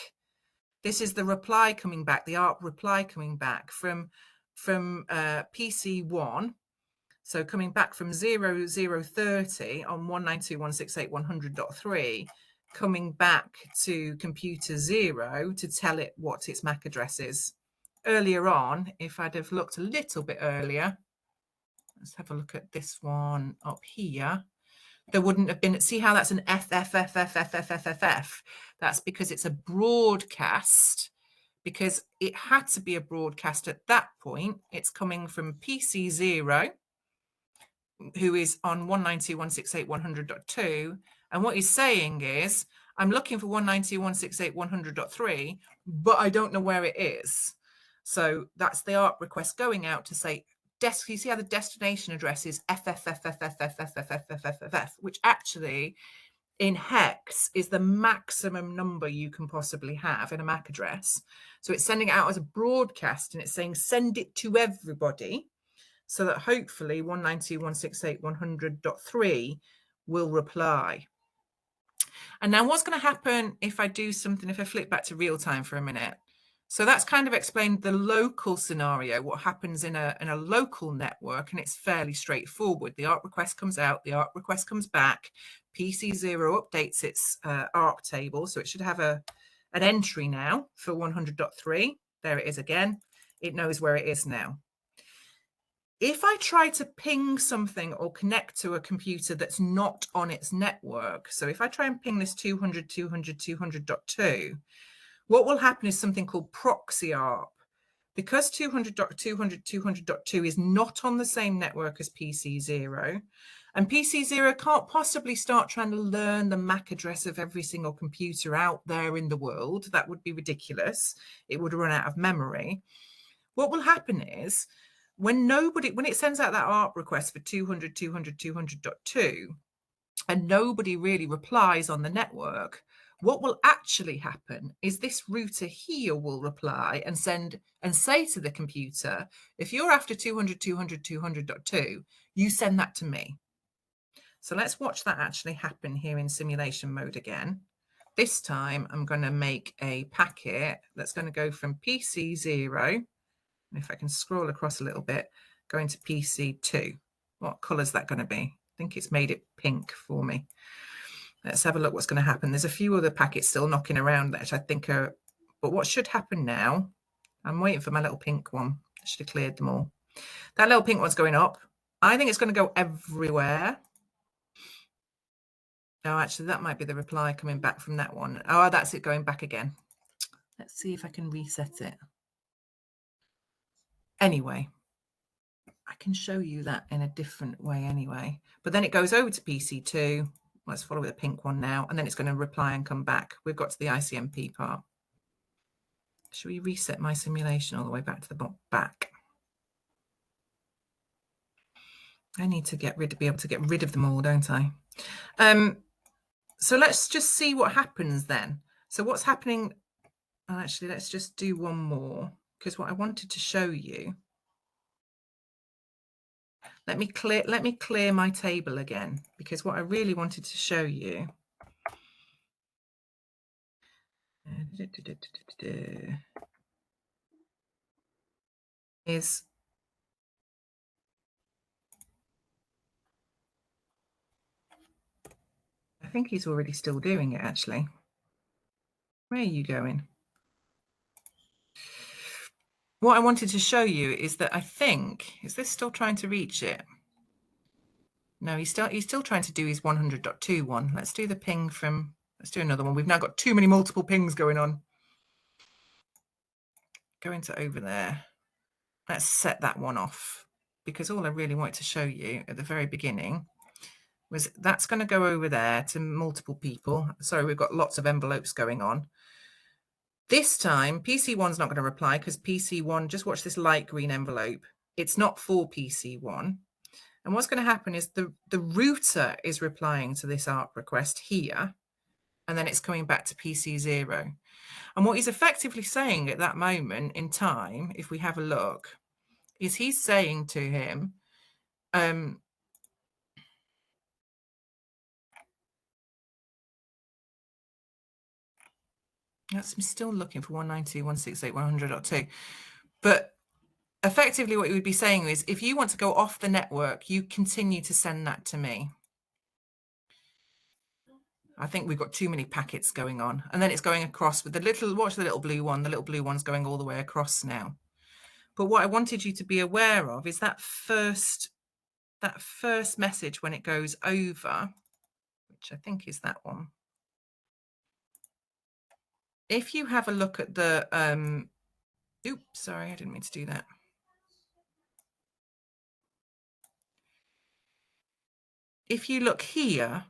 This is the reply coming back, the ARP reply coming back from PC1. So coming back from 0030 on 192.168.100.3 coming back to computer 0 to tell it what its MAC address is. Earlier on, if I'd have looked a little bit earlier, let's have a look at this one up here. There wouldn't have been, see how that's an FFFFFFFFF. That's because it's a broadcast, because it had to be a broadcast at that point. It's coming from PC 0, who is on 192.168.100.2. And what he's saying is, I'm looking for 192.168.100.3, but I don't know where it is. So that's the ARP request going out to say, you see how the destination address is FFFFFFFFFFFF, which actually in hex is the maximum number you can possibly have in a MAC address. So it's sending it out as a broadcast, and it's saying send it to everybody, so that hopefully 192.168.100.3 will reply. And now what's going to happen if I do something, if I flip back to real time for a minute? So that's kind of explained the local scenario, what happens in a local network, and it's fairly straightforward. The ARP request comes out, the ARP request comes back, PC 0 updates its ARP table, so it should have an entry now for 100.3. There it is again. It knows where it is now. If I try to ping something or connect to a computer that's not on its network, so if I try and ping this 200.200.200.2, what will happen is something called proxy ARP. Because 200.200.200.2 is not on the same network as PC 0, and PC 0 can't possibly start trying to learn the MAC address of every single computer out there in the world. That would be ridiculous. It would run out of memory. What will happen is, when it sends out that ARP request for 200.200.200.2, and nobody really replies on the network, what will actually happen is this router here will reply and say to the computer, if you're after 200.200.200.2, you send that to me. So let's watch that actually happen here in simulation mode again. This time I'm going to make a packet that's going to go from PC 0. If I can scroll across a little bit, going to PC 2. What colour is that going to be? I think it's made it pink for me. Let's have a look what's going to happen. There's a few other packets still knocking around that I think are, but what should happen now, I'm waiting for my little pink one. I should have cleared them all. That little pink one's going up. I think it's going to go everywhere. Oh, actually, that might be the reply coming back from that one. Oh, that's it going back again. Let's see if I can reset it. Anyway, I can show you that in a different way anyway. But then it goes over to PC 2. Let's follow the pink one now. And then it's going to reply and come back. We've got to the ICMP part. Should we reset my simulation all the way back to the back? I need to be able to get rid of them all, don't I? So let's just see what happens then. So what's happening? Oh, actually, let's just do one more, because what I wanted to show you. Let me clear my table again, because what I really wanted to show you is I think he's already still doing it, actually. Where are you going? What I wanted to show you is that I think, is this still trying to reach it? No, he's still trying to do his 100.2 one. Let's do the ping from, let's do another one. We've now got too many multiple pings going on. Go into over there. Let's set that one off, because all I really wanted to show you at the very beginning was that's going to go over there to multiple people. Sorry, we've got lots of envelopes going on. This time, PC1's not going to reply, because PC1, just watch this light green envelope. It's not for PC1. And what's going to happen is the router is replying to this ARP request here, and then it's coming back to PC 0. And what he's effectively saying at that moment in time, if we have a look, is he's saying to him, I'm still looking for 192.168.100.2. But effectively what he would be saying is, if you want to go off the network, you continue to send that to me. I think we've got too many packets going on. And then it's going across with the little, watch the little blue one. The little blue one's going all the way across now. But what I wanted you to be aware of is that first message when it goes over, which I think is that one. If you have a look at the, oops, sorry, I didn't mean to do that. If you look here,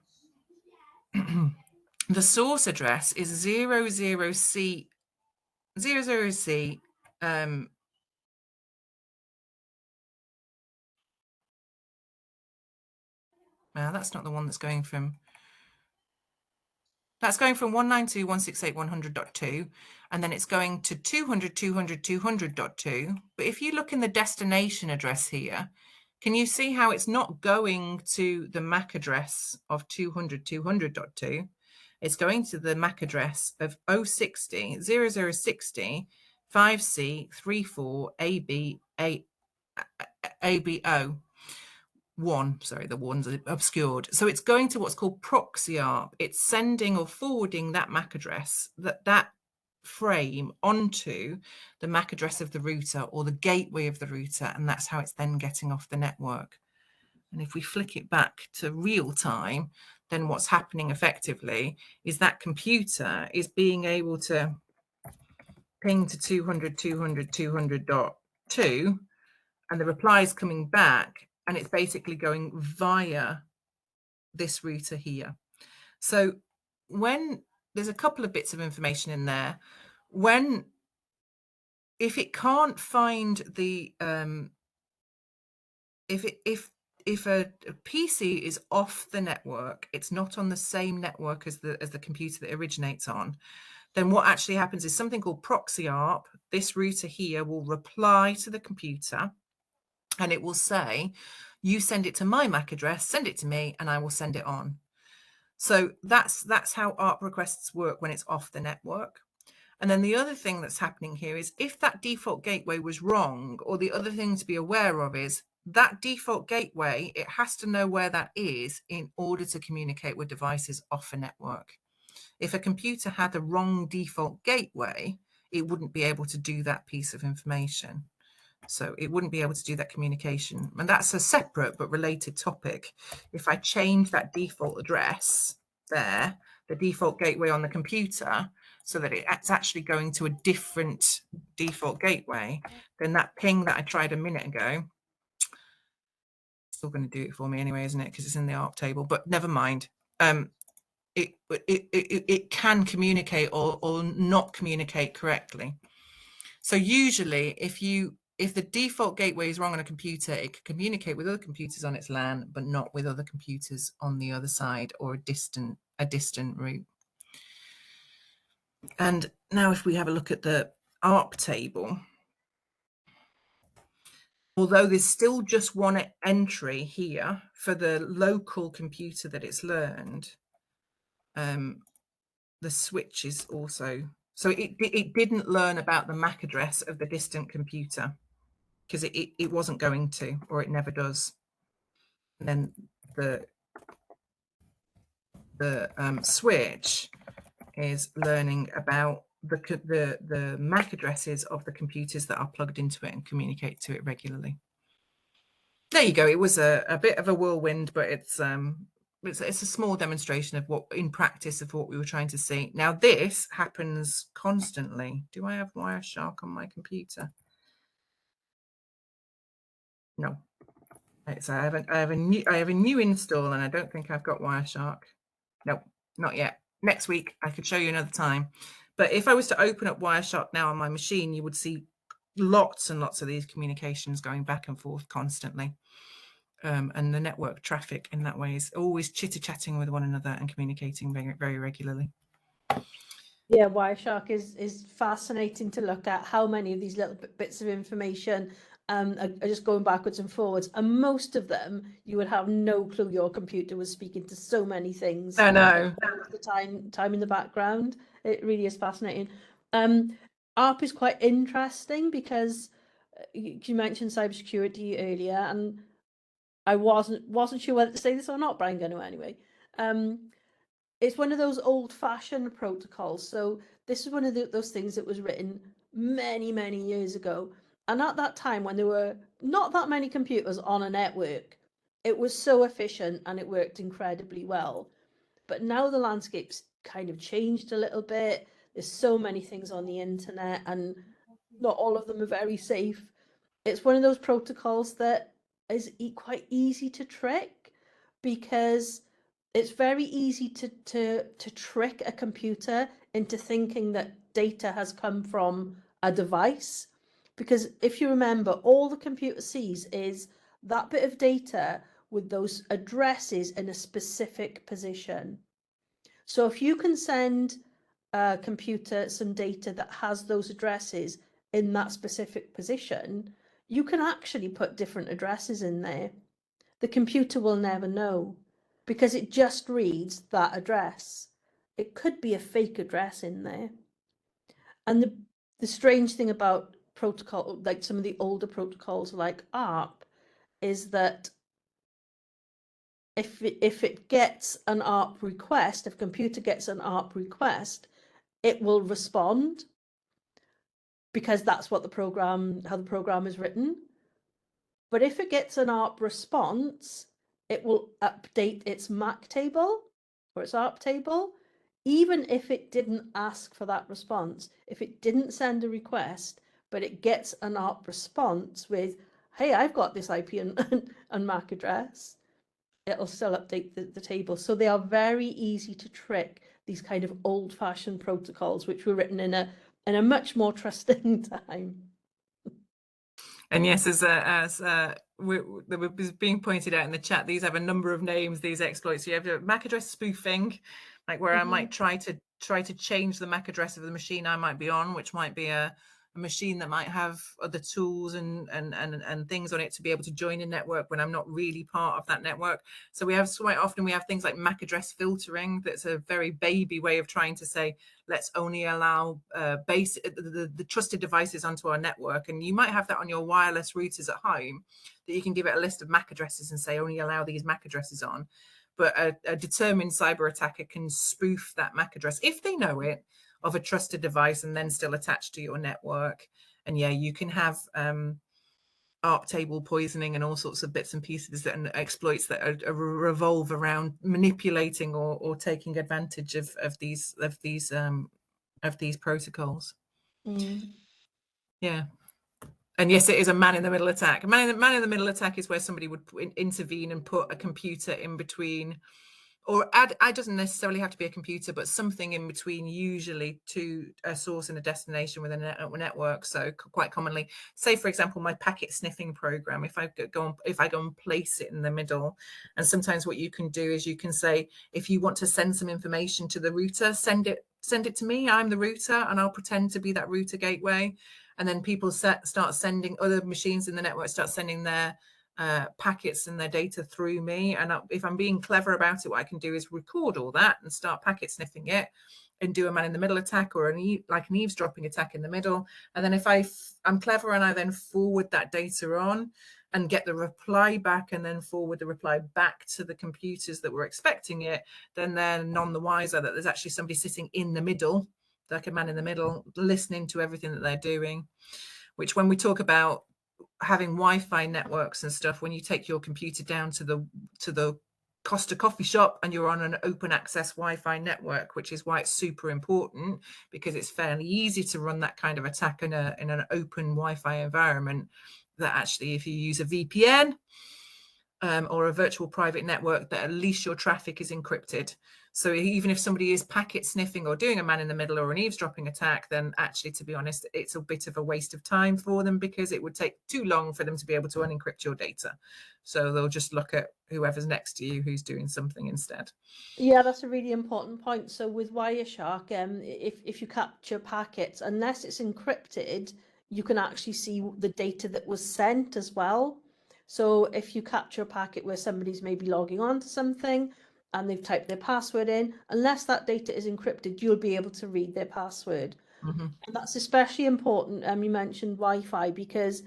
the source address is 00C, 00C, well, that's not the one that's going from, that's going from 192.168.100.2, and then it's going to 200.200.200.2. But if you look in the destination address here, can you see how it's not going to the MAC address of 200.200.2? It's going to the MAC address of 060 0060 5C 34 AB ABO. One, sorry, the one's obscured. So it's going to what's called proxy ARP. It's sending or forwarding that MAC address, that frame, onto the MAC address of the router or the gateway of the router, and that's how it's then getting off the network. And if we flick it back to real time, then what's happening effectively is that computer is being able to ping to 200.200.200.2, and the reply is coming back, and it's basically going via this router here. So when there's a couple of bits of information in there, if it can't find the if a PC is off the network, it's not on the same network as the computer that it originates on, then what actually happens is something called proxy ARP. This router here will reply to the computer, and it will say, you send it to my MAC address, send it to me, and I will send it on. So that's how ARP requests work when it's off the network. And then the other thing that's happening here is if that default gateway was wrong, or the other thing to be aware of is that default gateway, it has to know where that is in order to communicate with devices off a network. If a computer had the wrong default gateway, it wouldn't be able to do that piece of information. So it wouldn't be able to do that communication. And that's a separate but related topic. If I change that default address there, the default gateway on the computer, so that it's actually going to a different default gateway, then that ping that I tried a minute ago, still going to do it for me anyway, isn't it? Because it's in the ARP table, but never mind. It can communicate or not communicate correctly. So usually if the default gateway is wrong on a computer, it can communicate with other computers on its LAN, but not with other computers on the other side or a distant route. And now if we have a look at the ARP table, although there's still just one entry here for the local computer that it's learned, the switch is also, so it didn't learn about the MAC address of the distant computer because it wasn't going to, or it never does. And then the switch is learning about the MAC addresses of the computers that are plugged into it and communicate to it regularly. There you go. It was a bit of a whirlwind, but it's a small demonstration of what, in practice, of what we were trying to see. Now this happens constantly. Do I have Wireshark on my computer? No. So I have a new install, and I don't think I've got Wireshark. Nope, not yet. Next week I could show you another time. But if I was to open up Wireshark now on my machine, you would see lots and lots of these communications going back and forth constantly. And the network traffic in that way is always chitter-chatting with one another and communicating very, very regularly. Yeah, Wireshark is fascinating to look at, how many of these little bits of information are just going backwards and forwards, and most of them you would have no clue your computer was speaking to so many things. I know. The time in the background, it really is fascinating. ARP is quite interesting because you mentioned cybersecurity earlier, and I wasn't sure whether to say this or not, but I'm going to anyway. it's one of those old-fashioned protocols. So this is one of those things that was written many, many years ago. And at that time, when there were not that many computers on a network, it was so efficient and it worked incredibly well. But now the landscape's kind of changed a little bit. There's so many things on the internet, and not all of them are very safe. It's one of those protocols that is quite easy to trick, because it's very easy to trick a computer into thinking that data has come from a device. Because if you remember, all the computer sees is that bit of data with those addresses in a specific position. So if you can send a computer some data that has those addresses in that specific position, you can actually put different addresses in there. The computer will never know, because it just reads that address. It could be a fake address in there. And the strange thing about protocol, like some of the older protocols like ARP, is that if it gets an ARP request, if a computer gets an ARP request, it will respond, because that's what how the program is written. But if it gets an ARP response, it will update its MAC table or its ARP table, even if it didn't ask for that response. If it didn't send a request, but it gets an ARP response with, hey, I've got this IP and MAC address, it'll still update the table. So they are very easy to trick, these kind of old-fashioned protocols, which were written in a much more trusting time. And yes, as was being pointed out in the chat, these have a number of names, these exploits. You have MAC address spoofing, like where I might try to change the MAC address of the machine I might be on, which might be a machine that might have other tools and things on it to be able to join a network when I'm not really part of that network. So we have quite often things like MAC address filtering. That's a very baby way of trying to say, let's only allow the trusted devices onto our network. And you might have that on your wireless routers at home, that you can give it a list of MAC addresses and say only allow these MAC addresses on. But a determined cyber attacker can spoof that MAC address, if they know it, of a trusted device and then still attached to your network. And yeah, you can have ARP table poisoning and all sorts of bits and pieces and exploits that revolve around manipulating or taking advantage of these protocols. Yeah. And yes, it is a man-in-the-middle attack. A man-in-the-middle attack is where somebody would intervene and put a computer in between, or it doesn't necessarily have to be a computer, but something in between, usually to a source and a destination within a network. So quite commonly, say for example, my packet sniffing program, if I go and place it in the middle, and sometimes what you can do is you can say, if you want to send some information to the router, send it to me. I'm the router, and I'll pretend to be that router gateway. And then people start sending, other machines in the network start sending their packets and their data through me. And if I'm being clever about it, what I can do is record all that and start packet sniffing it and do a man-in-the-middle attack, or an eavesdropping attack in the middle. And then if I'm clever and I then forward that data on and get the reply back, and then forward the reply back to the computers that were expecting it, then they're none the wiser that there's actually somebody sitting in the middle, like a man in the middle, listening to everything that they're doing. Which, when we talk about having Wi-Fi networks and stuff, when you take your computer down to the Costa coffee shop and you're on an open access Wi-Fi network, which is why it's super important, because it's fairly easy to run that kind of attack in an open Wi-Fi environment, that actually if you use a VPN or a virtual private network, that at least your traffic is encrypted. So even if somebody is packet sniffing or doing a man in the middle or an eavesdropping attack, then actually, to be honest, it's a bit of a waste of time for them, because it would take too long for them to be able to unencrypt your data. So they'll just look at whoever's next to you who's doing something instead. Yeah, that's a really important point. So with Wireshark, if you capture packets, unless it's encrypted, you can actually see the data that was sent as well. So if you capture a packet where somebody's maybe logging on to something and they've typed their password in, unless that data is encrypted, you'll be able to read their password. And that's especially important. You mentioned Wi-Fi, because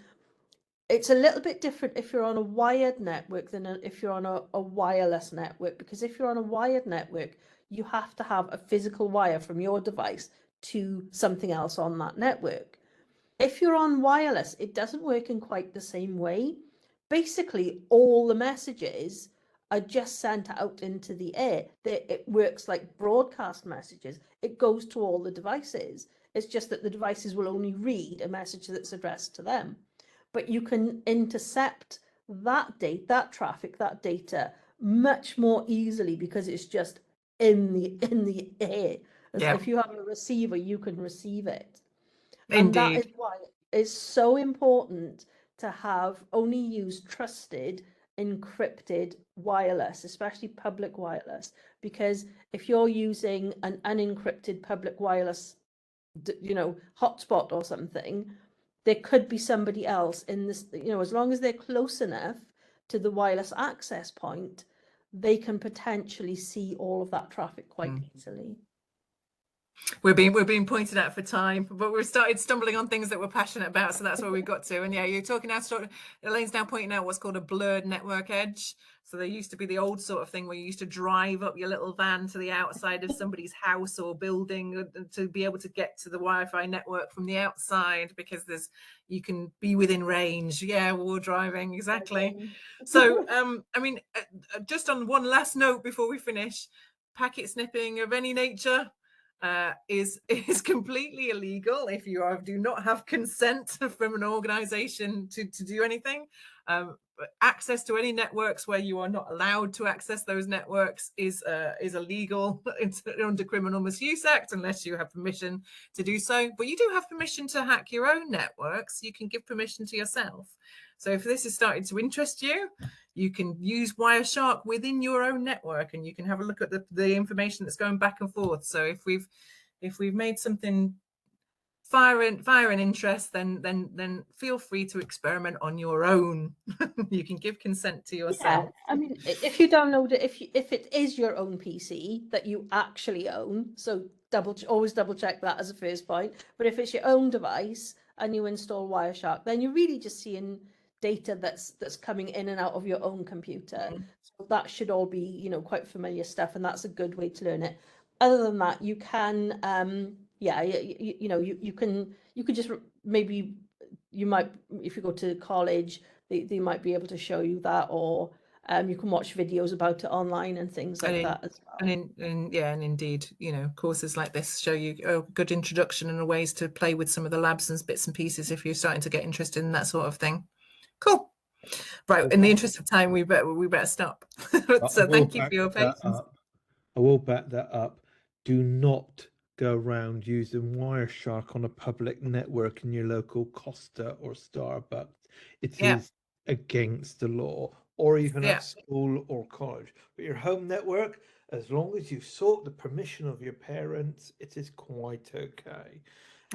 it's a little bit different if you're on a wired network than if you're on a wireless network, because if you're on a wired network, you have to have a physical wire from your device to something else on that network. If you're on wireless, it doesn't work in quite the same way. Basically, all the messages are just sent out into the air. It works like broadcast messages. It goes to all the devices. It's just that the devices will only read a message that's addressed to them. But you can intercept that traffic, that data much more easily because it's just in the air. As Yeah, if you have a receiver, you can receive it. And that indeed. is why it's so important to have only use trusted encrypted wireless, especially public wireless, because if you're using an unencrypted public wireless, hotspot or something, there could be somebody else in this, as long as they're close enough to the wireless access point, they can potentially see all of that traffic quite easily. We're being pointed out for time, but we've started stumbling on things that we're passionate about, so that's where we've got to. And yeah, you're talking now. Elaine's now pointing out what's called a blurred network edge. So there used to be the old sort of thing where you used to drive up your little van to the outside of somebody's house or building to be able to get to the Wi-Fi network from the outside, because you can be within range. Yeah, war driving, exactly. So I mean, just on one last note before we finish, packet snipping of any nature is completely illegal if you do not have consent from an organization to do anything. Access to any networks where you are not allowed to access those networks is illegal under Criminal Misuse Act unless you have permission to do so. But you do have permission to hack your own networks. You can give permission to yourself. So if this is starting to interest you, you can use Wireshark within your own network, and you can have a look at the information that's going back and forth. So if we've made something fire an interest, then feel free to experiment on your own. You can give consent to yourself. Yeah, I mean, if you download it, if it is your own PC that you actually own, so always double check that as a first point. But if it's your own device and you install Wireshark, then you're really just seeing data that's coming in and out of your own computer. So that should all be, quite familiar stuff, and that's a good way to learn it. Other than that, you can, you can just maybe you might, if you go to college, they might be able to show you that, or you can watch videos about it online and things like that as well. And indeed, courses like this show you a good introduction and ways to play with some of the labs and bits and pieces if you're starting to get interested in that sort of thing. Cool. Right, in the interest of time, we better stop. So thank you for your patience. I will back that up. Do not go around using Wireshark on a public network in your local Costa or Starbucks. It is against the law, or even at school or college. But your home network, as long as you sought the permission of your parents, it is quite okay.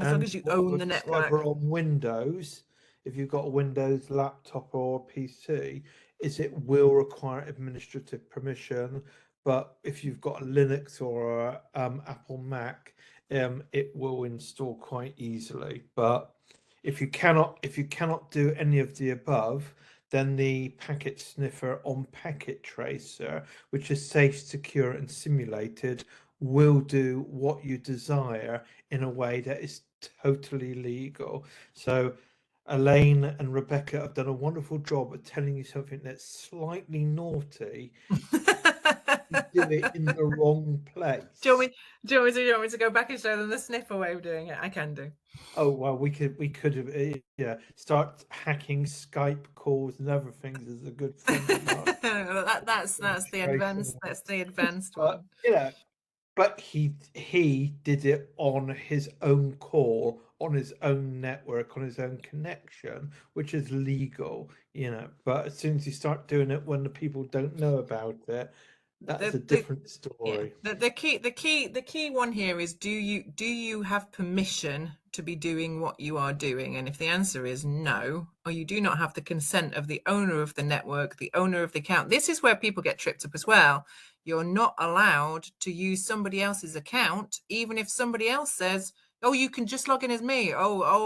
As long as you own the network. On Windows, if you've got a Windows laptop or PC, is it will require administrative permission. But if you've got a Linux or Apple Mac, it will install quite easily. But if you cannot do any of the above, then the packet sniffer on Packet Tracer, which is safe, secure, and simulated, will do what you desire in a way that is totally legal. So Elaine and Rebecca have done a wonderful job at telling you something that's slightly naughty. You do it in the wrong place. Do you want me to go back and show them the sniffer way of doing it? I can do. Oh well, we could have start hacking Skype calls and other things as a good friend of mine. that's the advanced one. But he did it on his own call, on his own network, on his own connection, which is legal, But as soon as you start doing it when the people don't know about it, that's a different story. Yeah. The key one here is, do you have permission to be doing what you are doing? And if the answer is no, or you do not have the consent of the owner of the network, the owner of the account, this is where people get tripped up as well. You're not allowed to use somebody else's account, even if somebody else says, oh, you can just log in as me. I'm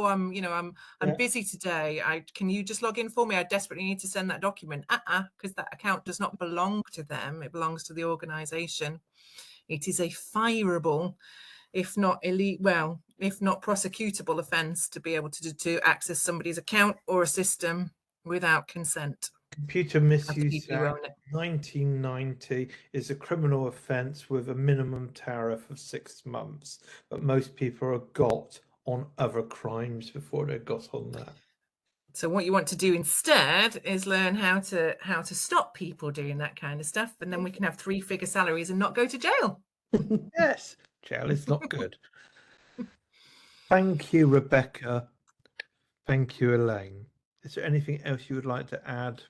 busy today. Can you just log in for me? I desperately need to send that document. Because that account does not belong to them. It belongs to the organization. It is a fireable, if not if not prosecutable offence to be able to access somebody's account or a system without consent. Computer Have to Misuse keep you Act own it. 1990 is a criminal offence with a minimum tariff of 6 months, but most people are got on other crimes before they're got on that. So what you want to do instead is learn how to stop people doing that kind of stuff, and then we can have 3-figure salaries and not go to jail. Yes, jail is not good. Thank you, Rebecca. Thank you, Elaine. Is there anything else you would like to add?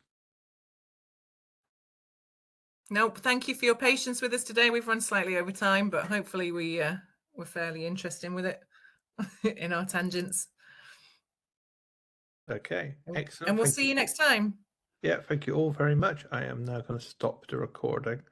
Nope. Thank you for your patience with us today. We've run slightly over time, but hopefully we're fairly interesting with it in our tangents. Okay, excellent. And we'll Thank see you next time. Yeah, thank you all very much. I am now going to stop the recording.